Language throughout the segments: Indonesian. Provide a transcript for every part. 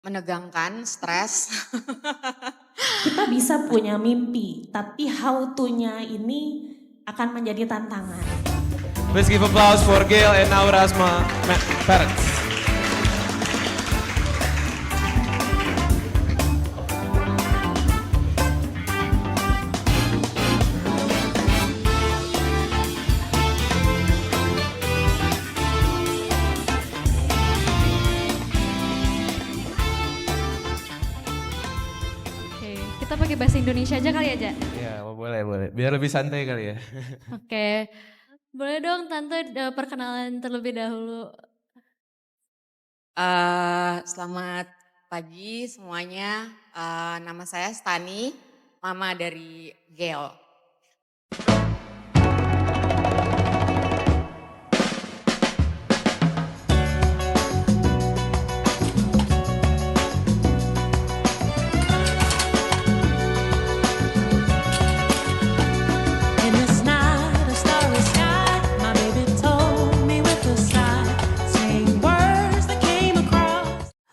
Menegangkan, stres. Kita bisa punya mimpi, tapi how to-nya ini akan menjadi tantangan. Let's give applause for Gail and Naura's parents. Oke, kita pakai bahasa Indonesia aja kali ya, Ja? Ya, boleh. Biar lebih santai kali ya. Oke, boleh dong Tante perkenalan terlebih dahulu. Selamat pagi semuanya. Nama saya Stani, mama dari Gail.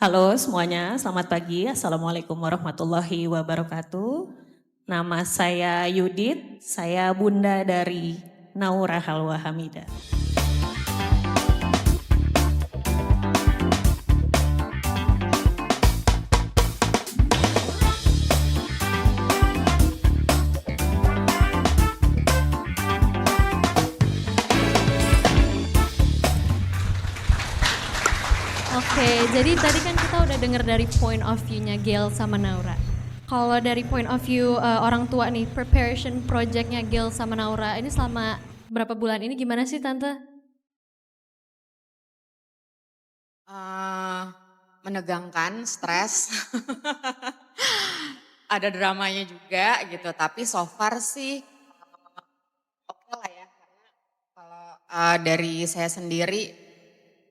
Halo semuanya, selamat pagi. Assalamualaikum warahmatullahi wabarakatuh. Nama saya Yudit, saya bunda dari Naura Halwa Hamidah. Oke, jadi tadi kan kita udah denger dari point of view-nya Gail sama Naura. Kalau dari point of view orang tua nih, preparation project-nya Gail sama Naura, ini selama berapa bulan ini gimana sih Tante? Menegangkan, stres. Ada dramanya juga gitu, tapi so far sih oke lah ya. Karena kalau dari saya sendiri,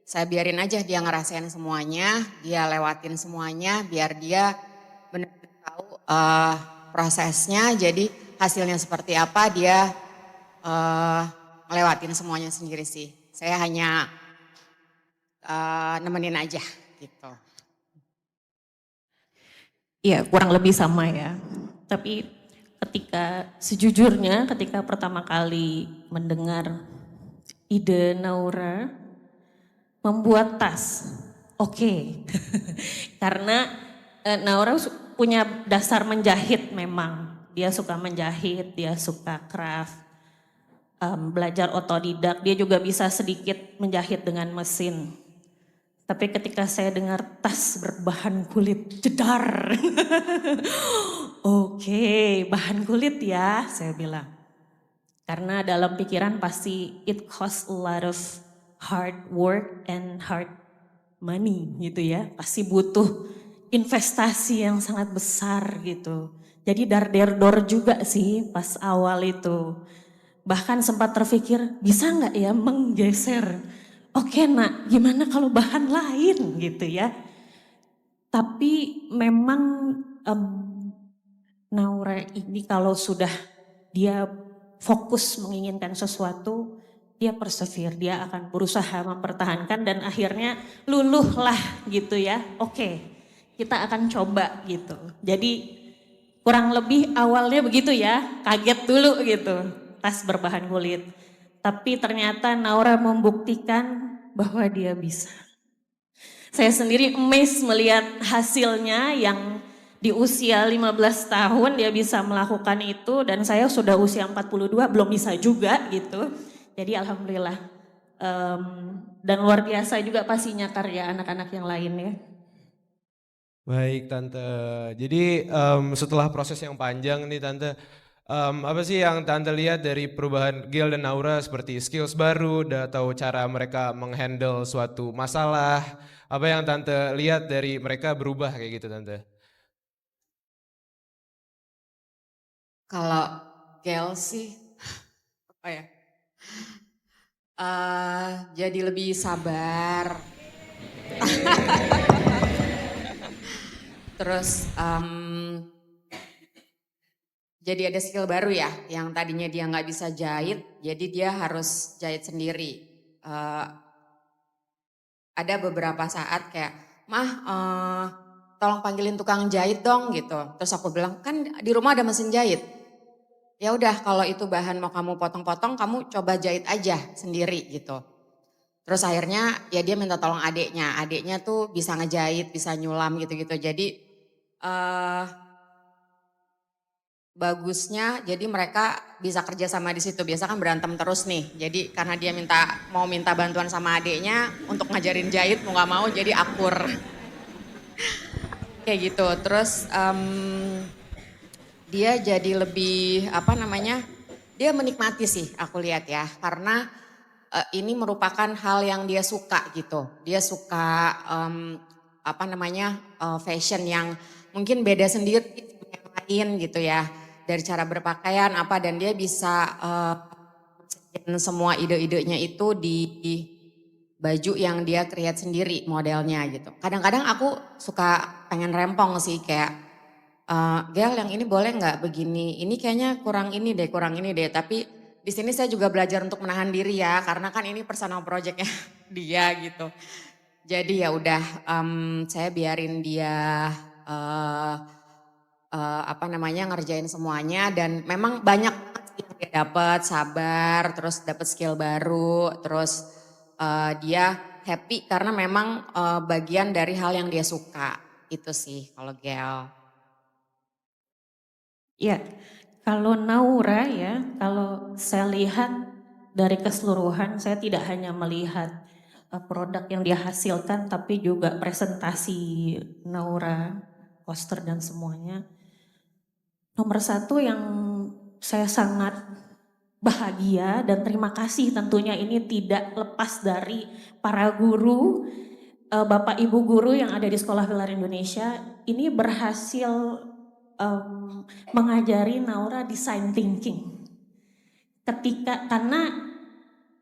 saya biarin aja dia ngerasain semuanya, dia lewatin semuanya, biar dia benar-benar tahu prosesnya. Jadi hasilnya seperti apa dia ngelewatin semuanya sendiri sih. Saya hanya nemenin aja gitu. Iya, kurang lebih sama ya. Tapi sejujurnya ketika pertama kali mendengar ide Naura membuat tas, oke. Karena Naura punya dasar menjahit memang. Dia suka menjahit, dia suka craft, belajar otodidak. Dia juga bisa sedikit menjahit dengan mesin. Tapi ketika saya dengar tas berbahan kulit, jedar. Oke, bahan kulit ya, saya bilang. Karena dalam pikiran pasti it cost a lot of hard work and hard money gitu ya. Pasti butuh investasi yang sangat besar gitu. Jadi dar-der-dor juga sih pas awal itu. Bahkan sempat terpikir bisa nggak ya menggeser. Oke nak, gimana kalau bahan lain gitu ya. Tapi memang Naura ini kalau sudah dia fokus menginginkan sesuatu, dia persevere, dia akan berusaha mempertahankan dan akhirnya luluh lah gitu ya. Oke, kita akan coba gitu. Jadi kurang lebih awalnya begitu ya, kaget dulu gitu, tas berbahan kulit. Tapi ternyata Naura membuktikan bahwa dia bisa. Saya sendiri amazed melihat hasilnya yang di usia 15 tahun dia bisa melakukan itu dan saya sudah usia 42 belum bisa juga gitu. Jadi alhamdulillah. Dan luar biasa juga pastinya karya anak-anak yang lain ya. Baik Tante, jadi setelah proses yang panjang nih Tante, apa sih yang Tante lihat dari perubahan Gail dan Naura seperti skills baru atau cara mereka menghandle suatu masalah, apa yang Tante lihat dari mereka berubah kayak gitu Tante? Kalau Gail sih apa ya? Jadi lebih sabar. Terus jadi ada skill baru ya, yang tadinya dia nggak bisa jahit, jadi dia harus jahit sendiri. Ada beberapa saat kayak, mah tolong panggilin tukang jahit dong gitu. Terus aku bilang, kan di rumah ada mesin jahit. Ya udah kalau itu bahan mau kamu potong-potong, kamu coba jahit aja sendiri gitu. Terus akhirnya ya dia minta tolong adiknya. Adiknya tuh bisa ngejahit, bisa nyulam gitu-gitu. Jadi bagusnya jadi mereka bisa kerja sama di situ. Biasa kan berantem terus nih. Jadi karena dia mau minta bantuan sama adiknya untuk ngajarin jahit mau nggak mau jadi akur. Kayak gitu. Terus dia jadi lebih dia menikmati sih aku lihat ya. Karena ini merupakan hal yang dia suka gitu. Dia suka fashion yang mungkin beda sendiri sama yang lain gitu ya. Dari cara berpakaian dan dia bisa semua ide-idenya itu di baju yang dia create sendiri modelnya gitu. Kadang-kadang aku suka pengen rempong sih kayak, Gel yang ini boleh nggak begini, ini kayaknya kurang ini deh. Tapi di sini saya juga belajar untuk menahan diri ya, karena kan ini personal projectnya dia gitu. Jadi ya udah saya biarin dia ngerjain semuanya dan memang banyak yang dia dapat, sabar, terus dapat skill baru, terus dia happy karena memang bagian dari hal yang dia suka. Itu sih kalau Gel. Ya, kalau Naura ya, kalau saya lihat dari keseluruhan, saya tidak hanya melihat produk yang dia hasilkan, tapi juga presentasi Naura, poster dan semuanya. Nomor satu yang saya sangat bahagia dan terima kasih tentunya ini tidak lepas dari para guru, Bapak Ibu guru yang ada di Sekolah Pilar Indonesia, ini berhasil mengajari Naura design thinking. Karena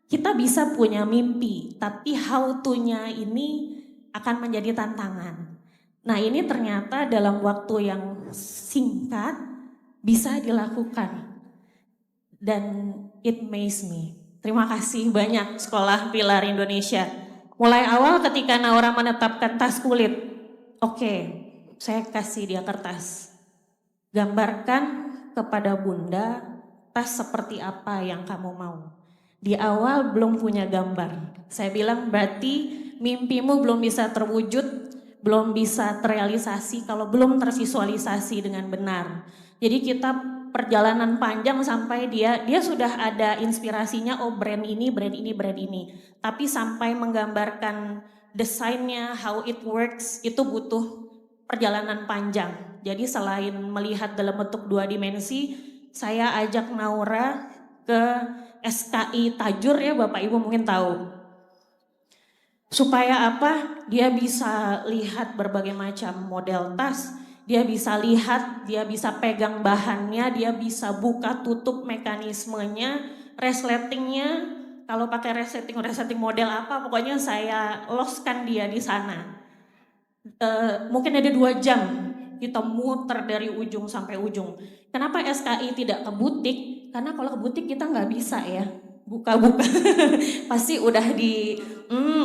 kita bisa punya mimpi, tapi how to-nya ini akan menjadi tantangan. Nah ini ternyata dalam waktu yang singkat bisa dilakukan. Dan it amazes me. Terima kasih banyak Sekolah Pilar Indonesia. Mulai awal ketika Naura menetapkan tas kulit, oke, saya kasih dia kertas. Gambarkan kepada Bunda tas seperti apa yang kamu mau. Di awal belum punya gambar. Saya bilang berarti mimpimu belum bisa terwujud, belum bisa terrealisasi kalau belum tervisualisasi dengan benar. Jadi kita perjalanan panjang sampai dia sudah ada inspirasinya, oh brand ini. Tapi sampai menggambarkan desainnya, how it works, itu butuh perjalanan panjang. Jadi selain melihat dalam bentuk 2 dimensi, saya ajak Naura ke SKI Tajur ya, Bapak Ibu mungkin tahu. Supaya apa? Dia bisa lihat berbagai macam model tas, dia bisa lihat, dia bisa pegang bahannya, dia bisa buka tutup mekanismenya, resletingnya. Kalau pakai resleting model apa, pokoknya saya loskan dia di sana. Mungkin ada 2 jam kita muter dari ujung sampai ujung. Kenapa SKI tidak ke butik? Karena kalau ke butik kita nggak bisa ya buka-buka, pasti udah di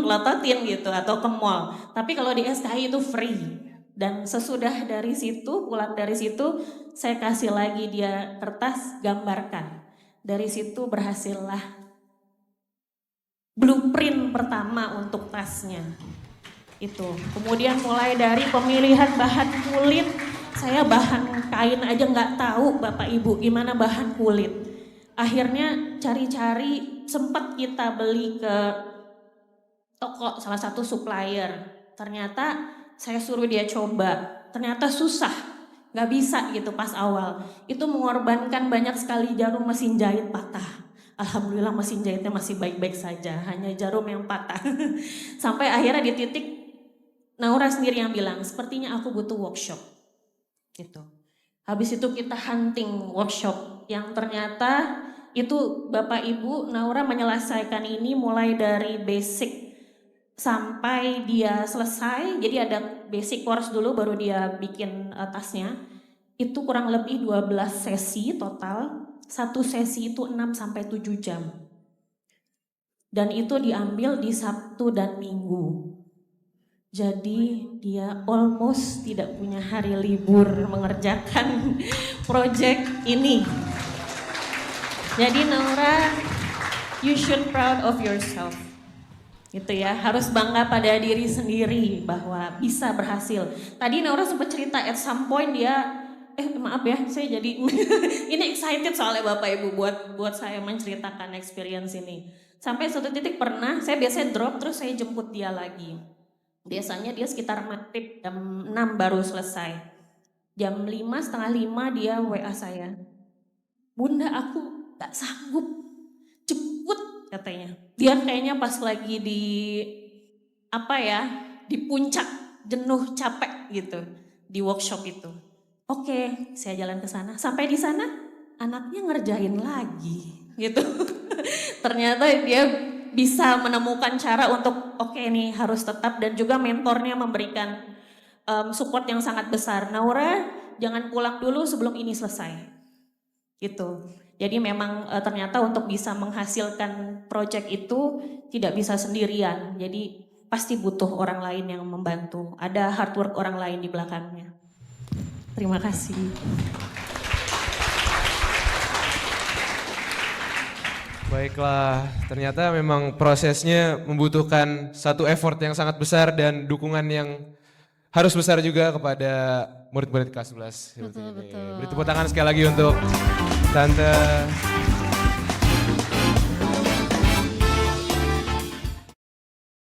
lototin gitu atau ke mall. Tapi kalau di SKI itu free. Dan sesudah dari situ, pulang dari situ, saya kasih lagi dia kertas, gambarkan. Dari situ berhasillah blueprint pertama untuk tasnya. Itu. Kemudian mulai dari pemilihan bahan kulit, saya bahan kain aja nggak tahu Bapak Ibu gimana bahan kulit. Akhirnya cari-cari, sempat kita beli ke toko salah satu supplier. Ternyata saya suruh dia coba, ternyata susah, nggak bisa gitu pas awal. Itu mengorbankan banyak sekali jarum mesin jahit patah. Alhamdulillah mesin jahitnya masih baik-baik saja, hanya jarum yang patah. Sampai akhirnya di titik Naura sendiri yang bilang, sepertinya aku butuh workshop. Gitu. Habis itu kita hunting workshop yang ternyata itu Bapak Ibu Naura menyelesaikan ini mulai dari basic sampai dia selesai. Jadi ada basic course dulu baru dia bikin tasnya. Itu kurang lebih 12 sesi total. Satu sesi itu 6 sampai 7 jam. Dan itu diambil di Sabtu dan Minggu. Jadi dia almost tidak punya hari libur mengerjakan project ini. Jadi Naura, you should proud of yourself. Gitu ya, harus bangga pada diri sendiri bahwa bisa berhasil. Tadi Naura sempat cerita at some point dia, maaf ya, saya jadi ini excited soalnya Bapak Ibu buat saya menceritakan experience ini. Sampai suatu titik pernah, saya biasanya drop terus saya jemput dia lagi. Biasanya dia sekitar maghrib jam 6 baru selesai. Jam 5, setengah 5 dia WA saya. Bunda aku gak sanggup, jemput katanya. Dia kayaknya pas lagi di puncak jenuh capek gitu di workshop itu. Oke, saya jalan ke sana. Sampai di sana anaknya ngerjain lagi gitu. Ternyata dia bisa menemukan cara untuk oke nih harus tetap, dan juga mentornya memberikan support yang sangat besar. Naura jangan pulang dulu sebelum ini selesai gitu. Jadi memang ternyata untuk bisa menghasilkan project itu tidak bisa sendirian. Jadi pasti butuh orang lain yang membantu. Ada hard work orang lain di belakangnya. Terima kasih. Baiklah, ternyata memang prosesnya membutuhkan satu effort yang sangat besar dan dukungan yang harus besar juga kepada murid-murid kelas 11. Betul, betul. Beri tepuk tangan sekali lagi untuk Tante